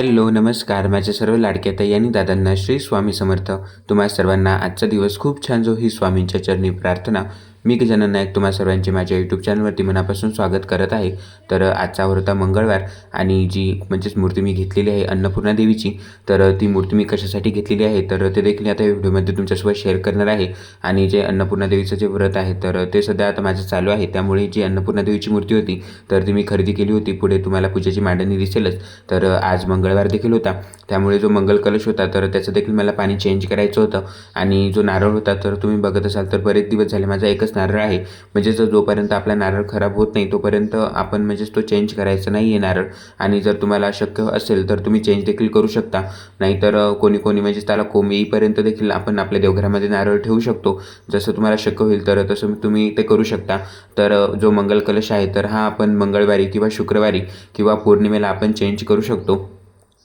Hello नमस्कार माझ्या सर्व लाडक्या ताई आणि दादांना श्री स्वामी समर्थ. तुम्हा सर्वांना आजचा दिवस खूप छान जो ही स्वामींच्या चरणी प्रार्थना. मी गजानन नायक तुम्हा सर्वांचे माझ्या यूट्यूब चॅनलवरती मनापासून स्वागत करत आहे. तर आजचा होता मंगळवार आणि जी म्हणजेच मूर्ती मी घेतलेली आहे अन्नपूर्णा देवीची. तर ती मूर्ती मी कशासाठी घेतलेली आहे तर ते देखील आता या व्हिडिओमध्ये तुमच्यासोबत शेअर करणार आहे. आणि जे अन्नपूर्णा देवीचं जे व्रत आहे तर ते सध्या आता माझं चालू आहे. त्यामुळे जी अन्नपूर्णा देवीची मूर्ती होती तर ती मी खरेदी केली होती. पुढे तुम्हाला पूजेची मांडणी दिसेलच. तर आज मंगळवार देखील होता त्यामुळे जो मंगल कलश होता तर त्याचं देखील मला पाणी चेंज करायचं होतं. आणि जो नारळ होता तर तुम्ही बघत असाल तर बरेच दिवस झाले माझा एकच नारळ आहे. म्हणजेच जोपर्यंत आपला नारळ खराब होत नाही तोपर्यंत आपण म्हणजेच तो चेंज करायचा नाही आहे नारळ. आणि जर तुम्हाला शक्य असेल तर तुम्ही चेंज देखील करू शकता. नाहीतर कोणी म्हणजेच त्याला कोंब येईपर्यंत देखील आपण आपल्या देवघरामध्ये नारळ ठेवू शकतो. जसं तुम्हाला शक्य होईल तर तसं तुम्ही ते करू शकता. तर जो मंगल कलश आहे तर हा आपण मंगळवारी किंवा शुक्रवारी किंवा पौर्णिमेला आपण चेंज करू शकतो.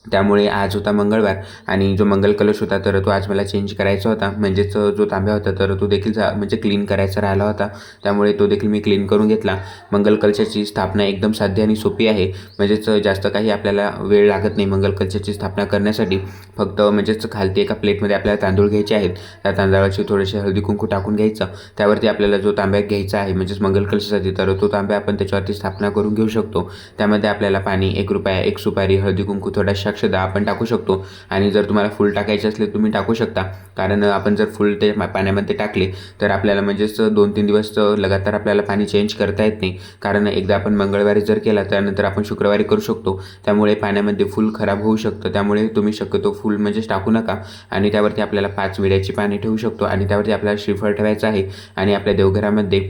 त्यामुळे आज होता मंगळवार आणि जो मंगल कलश होता तर तो आज मला चेंज करायचा होता. म्हणजेच जो तांब्या होता तर तो देखील म्हणजे क्लीन करायचा राहिला होता. त्यामुळे तो देखील मी क्लीन करून घेतला. मंगल कलशाची स्थापना एकदम साध्य आणि सोपी आहे. म्हणजेच जास्त काही आपल्याला वेळ लागत नाही मंगल कलशाची स्थापना करण्यासाठी. फक्त म्हणजेच खालती एका प्लेटमध्ये आपल्याला तांदूळ घ्यायचे आहेत. त्या तांदळाची थोडेसे हळदी कुंकू टाकून घ्यायचं. त्यावरती आपल्याला जो तांब्या घ्यायचा आहे म्हणजेच मंगल कलशासाठी तर तो तांब्या आपण त्याच्यावरती स्थापना करून घेऊ शकतो. त्यामध्ये आपल्याला पाणी 1 रुपया 1 सुपारी हळदी कुंकू थोड्याशा अक्षता आपण टाकू शकतो. आणि जर तुम्हाला फुल टाकायचे असले तुम्ही टाकू शकता. कारण आपण जर फुल ते पाण्यामध्ये टाकले तर आपल्याला म्हणजेच 2-3 दिवस लगातार आपल्याला पाणी चेंज करता येत नाही. कारण एकदा आपण मंगळवारी जर केला त्यानंतर आपण शुक्रवारी करू शकतो. त्यामुळे पाण्यामध्ये फुल खराब होऊ शकतं. त्यामुळे तुम्ही शक्यतो फुल म्हणजेच टाकू नका. आणि त्यावरती आपल्याला 5 विड्याची पाने ठेवू शकतो. आणि त्यावरती आपल्याला श्रीफळ ठेवायचं आहे. आणि आपल्या देवघरामध्ये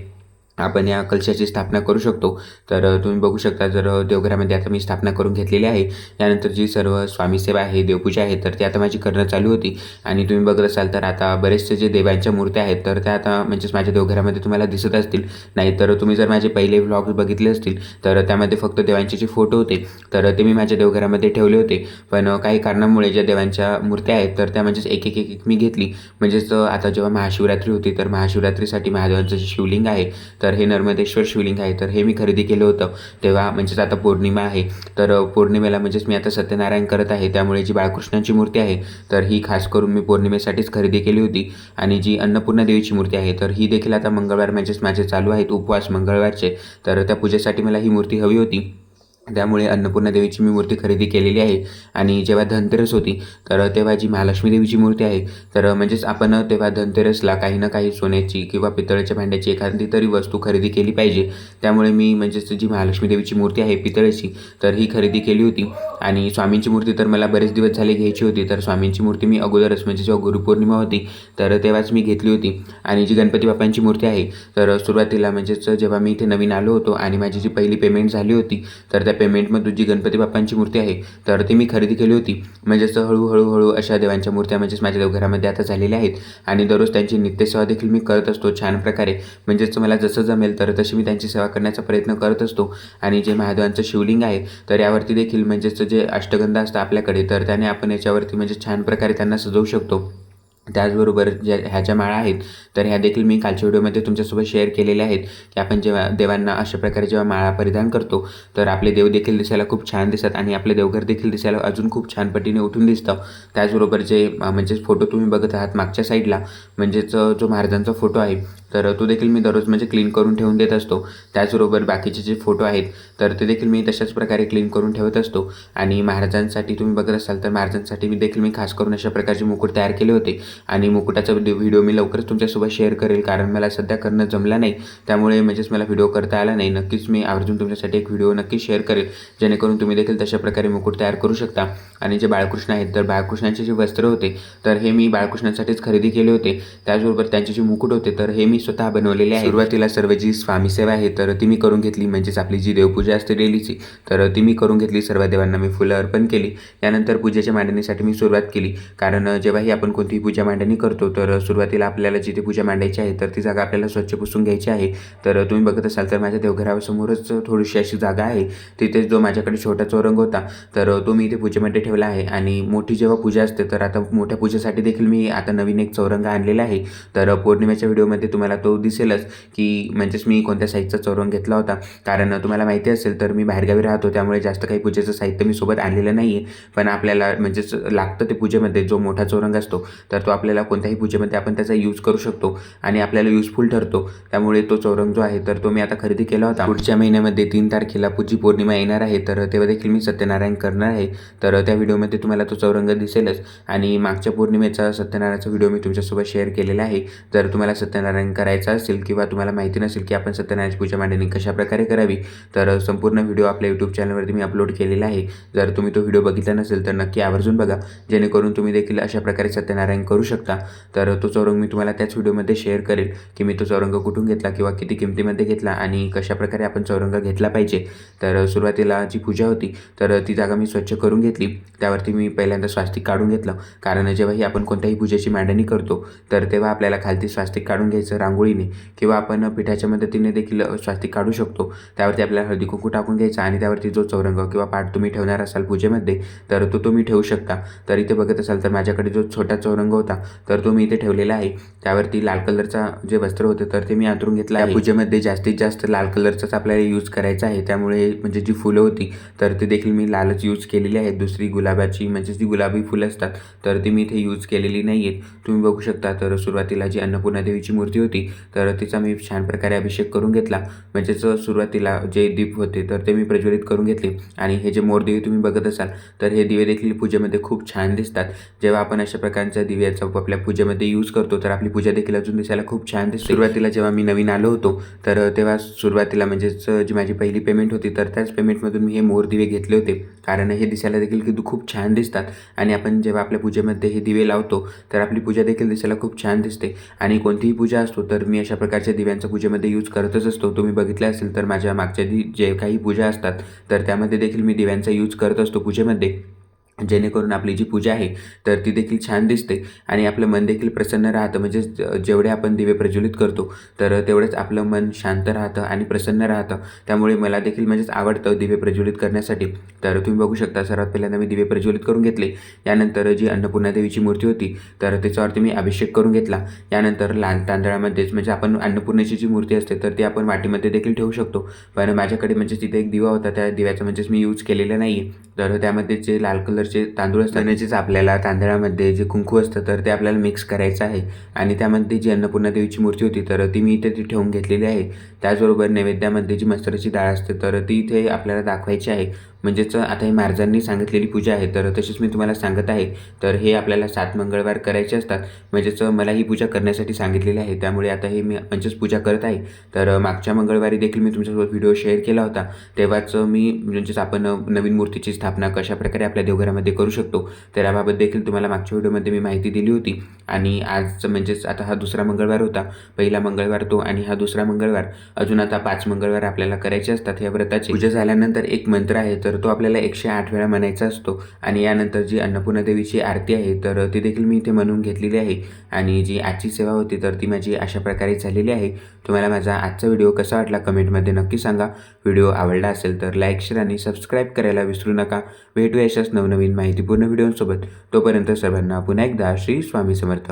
आपण या कलशाची स्थापना करू शकतो. तर तुम्ही बघू शकता जर देवघरामध्ये आता मी स्थापना करून घेतलेली आहे. यानंतर जी सर्व स्वामी सेवा आहे देवपूजा आहे तर ती आता माझी करणं चालू होती. आणि तुम्ही बघत असाल तर आता बरेचसे जे देवांच्या मूर्त्या आहेत तर त्या आता म्हणजेच माझ्या देवघरामध्ये तुम्हाला दिसत असतील. नाहीतर तुम्ही जर माझे पहिले व्लॉग बघितले असतील तर त्यामध्ये फक्त देवांचे जे फोटो होते तर ते मी माझ्या देवघरामध्ये ठेवले होते. पण काही कारणामुळे ज्या देवांच्या मूर्त्या आहेत तर त्या म्हणजेच एक मी घेतली. म्हणजेच आता जेव्हा महाशिवरात्री होती तर महाशिवरात्रीसाठी महादेवांचं जे शिवलिंग आहे तर हे नर्मदेश्वर शिवलिंग आहे तर हे मी खरेदी केलं होतं. तेव्हा म्हणजेच आता पौर्णिमा आहे तर पौर्णिमेला म्हणजेच मी आता सत्यनारायण करत आहे. त्यामुळे जी बाळकृष्णाची मूर्ती आहे तर ही खास करून मी पौर्णिमेसाठीच खरेदी केली होती. आणि जी अन्नपूर्णा देवीची मूर्ती आहे तर ही देखील आता मंगळवार म्हणजेच माझे चालू आहेत उपवास मंगळवारचे. तर त्या पूजेसाठी मला ही मूर्ती हवी होती. त्यामुळे अन्नपूर्णा देवीची मी मूर्ती खरेदी केलेली आहे. आणि जेव्हा धनतेरस होती तर तेव्हा जी महालक्ष्मी देवीची मूर्ती आहे तर म्हणजेच आपण तेव्हा धनतेरसला काही ना काही सोन्याची किंवा पितळेच्या भांड्याची एखादी तरी वस्तू खरेदी केली पाहिजे. त्यामुळे मी म्हणजेच जी महालक्ष्मी देवीची मूर्ती आहे पितळेची तर ही खरेदी केली होती. आणि स्वामींची मूर्ती तर मला बरेच दिवस झाले घ्यायची होती. तर स्वामींची मूर्ती मी अगोदरच म्हणजे जेव्हा गुरुपौर्णिमा होती तर तेव्हाच मी घेतली होती. आणि जी गणपती बाप्पांची मूर्ती आहे तर सुरुवातीला म्हणजेच जेव्हा मी इथे नवीन आलो होतो आणि माझी जी पहिली पेमेंट झाली होती तर त्या पेमेंटमधून जी गणपती बाप्पांची मूर्ती आहे तर ती मी खरेदी केली होती. म्हणजेच हळूहळू अशा देवांच्या मूर्त्या म्हणजेच माझ्या देवघरामध्ये आता झालेल्या आहेत. आणि दररोज त्यांची नित्यसेवा देखील मी करत असतो छान प्रकारे. म्हणजेच मला जसं जमेल तर तशी मी त्यांची सेवा करण्याचा प्रयत्न करत असतो. आणि जे महादेवांचं शिवलिंग आहे तर यावरती देखील म्हणजेच जे अष्टगंध असतं आपल्याकडे तर त्याने आपण याच्यावरती म्हणजे छान प्रकारे त्यांना सजवू शकतो. त्याचबरोबर ह्या ज्या माळा आहेत तर ह्या देखील मी कालच्या व्हिडिओमध्ये तुमच्यासोबत शेअर केलेल्या आहेत की आपण जेव्हा देवांना अशा प्रकारे जेव्हा माळा परिधान करतो तर आपले देव देखील दिसायला खूप छान दिसतात. आणि आपले देवघर देखील दिसायला अजून खूप छान पटीने उठून दिसतं. त्याचबरोबर जे म्हणजेच फोटो तुम्ही बघत आहात मागच्या साईडला म्हणजेच जो महाराजांचा फोटो आहे तर तो देखील मी दररोज म्हणजे क्लीन करून ठेवून देत असतो. त्याचबरोबर बाकीचे जे फोटो आहेत तर ते देखील मी तशाच प्रकारे क्लीन करून ठेवत असतो. आणि महाराजांसाठी तुम्ही बघत असाल तर महाराजांसाठी देखील मी खास करून अशा प्रकारचे मुकुट तयार केले होते. आणि मुकुटाचा व्हिडिओ मी लवकरच तुमच्यासोबत शेअर करेल. कारण मला सध्या करणं जमलं नाही त्यामुळे म्हणजेच मला व्हिडिओ करता आला नाही. नक्कीच मी आवर्जून तुमच्यासाठी एक व्हिडिओ नक्की शेअर करेल जेणेकरून तुम्ही देखील तशा प्रकारे मुकुट तयार करू शकता. आणि जे बाळकृष्ण आहेत तर बाळकृष्णाचे जे वस्त्र होते तर हे मी बाळकृष्णासाठीच खरेदी केले होते. त्याचबरोबर त्यांचे जे मुकुट होते तर हे मी स्वतः बनवलेले आहे. सुरुवातीला सर्व जी स्वामी सेवा आहे तर ती मी करून घेतली. म्हणजेच आपली जी देवपूजा असते डेलीची तर ती मी करून घेतली. सर्व देवांना मी फुलं अर्पण केली. यानंतर पूजेच्या मांडणीसाठी मी सुरुवात केली. कारण जेव्हाही आपण कोणतीही पूजा मांडणी करतो तर सुरुवातीला आपल्याला जिथे पूजा मांडायची आहे तर ती जागा आपल्याला स्वच्छ पुसून घ्यायची आहे. तर तुम्ही बघत असाल तर माझ्या देवघरासमोरच थोडीशी अशी जागा आहे. तिथे जो माझ्याकडे छोटा चौरंग होता तर तो मी इथे पूजेमध्ये ठेवला आहे. आणि मोठी जेव्हा पूजा असते तर आता मोठ्या पूजेसाठी देखील मी आता नवीन एक चौरंग आणलेला आहे. तर पौर्णिमेच्या व्हिडिओमध्ये तुम्हाला तुम्हाला तो दिसेलच की म्हणजेच मी कोणत्या साईजचा चौरंग घेतला होता. कारण तुम्हाला माहिती असेल तर मी बाहेरगावी राहतो, त्यामुळे जास्त काही पूजेचं साहित्य मी सोबत आणलेलं नाही आहे. पण आपल्याला म्हणजेच लागतं ते पूजेमध्ये जो मोठा चौरंग असतो, तर तो आपल्याला कोणत्याही पूजेमध्ये आपण त्याचा यूज करू शकतो आणि आपल्याला युजफुल ठरतो. त्यामुळे तो चौरंग जो आहे तर तो मी आता खरेदी केला होता. पुढच्या महिन्यामध्ये 3 तारखेला पुजी पौर्णिमा येणार आहे, तर तेव्हा देखील मी सत्यनारायण करणार आहे. तर त्या व्हिडिओमध्ये तुम्हाला तो चौरंग दिसेलच. आणि मागच्या पौर्णिमेचा सत्यनारायणाचा व्हिडिओ मी तुमच्यासोबत शेअर केलेला आहे. जर तुम्हाला सत्यनारायण करायचं असेल किंवा तुम्हाला माहिती नसेल की आपण सत्यनारायणाची पूजा मांडणी कशाप्रकारे करावी, तर संपूर्ण व्हिडिओ आपल्या यूट्यूब चॅनलवरती मी अपलोड केलेला आहे. जर तुम्ही तो व्हिडिओ बघितला नसेल तर नक्की आवर्जून बघा, जेणेकरून तुम्ही देखील अशा प्रकारे सत्यनारायण करू शकता. तर तो चौरंग मी तुम्हाला त्याच व्हिडिओमध्ये शेअर करेल की मी तो चौरंग कुठून घेतला किंवा किती किमतीमध्ये घेतला आणि कशाप्रकारे आपण चौरंग घेतला पाहिजे. तर सुरुवातीला जी पूजा होती तर ती जागा मी स्वच्छ करून घेतली. त्यावरती मी पहिल्यांदा स्वास्तिक काढून घेतलं, कारण जेव्हाही आपण कोणत्याही पूजेची मांडणी करतो तर तेव्हा आपल्याला खालती स्वास्तिक काढून घ्यायचं रांगोळीने, किंवा आपण पिठाच्या मदतीने देखील स्वास्तिक काढू शकतो. त्यावरती आपल्याला हळदी कुंकू टाकून घ्यायचा आणि त्यावरती जो चौरंग किंवा पाट तुम्ही ठेवणार असाल पूजेमध्ये तर तो तुम्ही ठेवू शकता. तर इथे बघत असाल तर माझ्याकडे जो छोटा चौरंग होता तर तो मी इथे ठेवलेला आहे. त्यावरती लाल कलरचा जे वस्त्र होते तर ते मी अंथरून घेतलं आहे. पूजेमध्ये जास्तीत जास्त लाल कलरचाच आपल्याला यूज करायचा आहे, त्यामुळे म्हणजे जी फुलं होती तर ते देखील मी लालच यूज केलेली आहेत. दुसरी गुलाबाची म्हणजे जी गुलाबी फुलं असतात तर ती मी इथे यूज केलेली नाही आहेत. तुम्ही बघू शकता. तर सुरुवातीला जी अन्नपूर्णा देवीची मूर्ती होती तर तिचा मी छान प्रकारे अभिषेक करून घेतला. म्हणजेच सुरुवातीला जे दीप होते तर ते मी प्रज्वलित करून घेतले. आणि हे जे मोरदिवे तुम्ही बघत असाल तर हे दिवे देखील पूजेमध्ये खूप छान दिसतात. जेव्हा आपण अशा प्रकारच्या दिव्याचा आपल्या पूजेमध्ये यूज करतो तर आपली पूजा देखील अजून दिसायला खूप छान दिसते. सुरुवातीला जेव्हा मी नवीन आलो होतो तर तेव्हा सुरुवातीला म्हणजेच जी माझी पहिली पेमेंट होती तर त्याच पेमेंटमधून मी हे मोरदिवे घेतले होते, कारण हे दिसायला देखील खूप छान दिसतात. आणि आपण जेव्हा आपल्या पूजेमध्ये हे दिवे लावतो तर आपली पूजा देखील दिसायला खूप छान दिसते. आणि कोणतीही पूजा असतो तर मी अशा प्रकारच्या दिव्यांचा पूजेमध्ये यूज करतच असतो. तुम्ही बघितलं असेल तर माझ्या मागच्या जे काही पूजा असतात तर त्यामध्ये देखील मी दिव्यांचा यूज करत असतो पूजेमध्ये, जेणेकरून आपली जी पूजा आहे तर ती देखील छान दिसते आणि आपलं मन देखील प्रसन्न राहतं. म्हणजे जेवढे आपण दिवे प्रज्वलित करतो तर तेवढंच आपलं मन शांत राहतं आणि प्रसन्न राहतं. त्यामुळे मला देखील म्हणजेच आवडतं दिवे प्रज्वलित करण्यासाठी. तर तुम्ही बघू शकता, सर्वात पहिल्यांदा मी दिवे प्रज्वलित करून घेतले. यानंतर जी अन्नपूर्णा देवीची मूर्ती होती तर त्याच्यावरती मी अभिषेक करून घेतला. यानंतर लाल तांदळामध्येच म्हणजे आपण अन्नपूर्णेची जी मूर्ती असते तर ती आपण वाटीमध्ये देखील ठेवू शकतो, पण माझ्याकडे म्हणजे तिथे एक दिवा होता, त्या दिव्याचा म्हणजेच मी यूज केलेला नाही. तर त्यामध्ये जे लाल कलरचे तांदूळ असतात म्हणजेच आपल्याला तांदळामध्ये जे कुंकू असतं तर ते आपल्याला मिक्स करायचं आहे. आणि त्यामध्ये जी अन्नपूर्णा देवीची मूर्ती होती तर ती मी इथे ठेवून घेतलेली आहे. त्याचबरोबर नैवेद्यामध्ये जी मस्तराची डाळ असते तर ती इथे आपल्याला दाखवायची आहे. म्हणजेच आता हे महाराजांनी सांगितलेली पूजा आहे तर तशीच मी तुम्हाला सांगत आहे. तर हे आपल्याला 7 मंगळवार करायचे असतात. म्हणजेच मला ही पूजा करण्यासाठी सांगितलेली आहे, त्यामुळे आता हे मी म्हणजेच पूजा करत आहे. तर मागच्या मंगळवारी देखील मी तुमच्यासोबत व्हिडिओ शेअर केला होता. तेव्हाच मी म्हणजेच आपण नवीन मूर्तीची स्थापना कशाप्रकारे आपल्या देवघरामध्ये करू शकतो तर याबाबत देखील तुम्हाला मागच्या व्हिडिओमध्ये मी माहिती दिली होती. आणि आज म्हणजेच आता हा दुसरा मंगळवार होता. पहिला मंगळवार तो आणि हा दुसरा मंगळवार. अजून आता 5 मंगळवार आपल्याला करायचे असतात या व्रताची. पूजा झाल्यानंतर एक मंत्र आहे तर तो आपल्याला 108 वेळा म्हणायचा असतो. आणि यानंतर जी अन्नपूर्णा देवीची आरती आहे तर ती देखील मी इथे म्हणून घेतलेली आहे. आणि जी आजची सेवा होती तर ती माझी अशा प्रकारे झालेली आहे. तुम्हाला माझा आजचा व्हिडिओ कसा वाटला कमेंटमध्ये नक्की सांगा. व्हिडिओ आवडला असेल तर लाईक, शेअर आणि सबस्क्राईब करायला विसरू नका. भेटूया अशाच नवनवीन माहितीपूर्ण व्हिडिओसोबत. तोपर्यंत सर्वांना पुन्हा एकदा श्री स्वामी समर्थ.